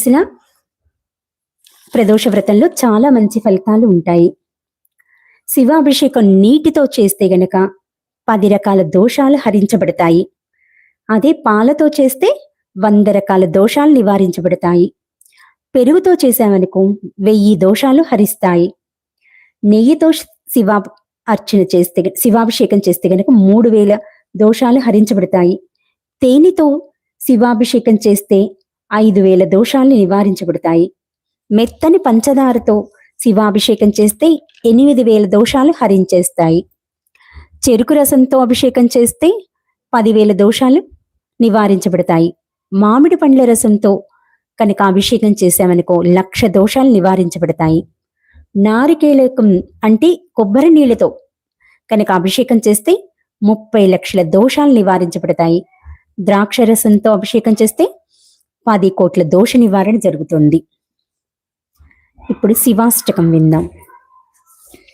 తెలిసిన ప్రదోష వ్రతంలో చాలా మంచి ఫలితాలు ఉంటాయి. శివాభిషేకం నీటితో చేస్తే గనక 10 రకాల దోషాలు హరించబడతాయి. అదే పాలతో చేస్తే 100 రకాల దోషాలు నివారించబడతాయి. పెరుగుతో చేసామనుకో 1000 దోషాలు హరిస్తాయి. నెయ్యితో శివాభిషేకం చేస్తే గనక 3000 దోషాలు హరించబడతాయి. తేనెతో శివాభిషేకం చేస్తే 5000 దోషాలు నివారించబడతాయి. మెత్తని పంచదారతో శివాభిషేకం చేస్తే 8000 దోషాలు హరించేస్తాయి. చెరుకు రసంతో అభిషేకం చేస్తే 10,000 దోషాలు నివారించబడతాయి. మామిడి పండ్ల రసంతో కనుక అభిషేకం చేశామనుకో 1,00,000 దోషాలు నివారించబడతాయి. నారికేళకం అంటే కొబ్బరి నీళ్ళతో కనుక అభిషేకం చేస్తే 30 లక్షల దోషాలు నివారించబడతాయి. ద్రాక్ష రసంతో అభిషేకం చేస్తే 10 కోట్ల దోష నివారణ జరుగుతుంది. ఇప్పుడు శివాష్టకం విందాం.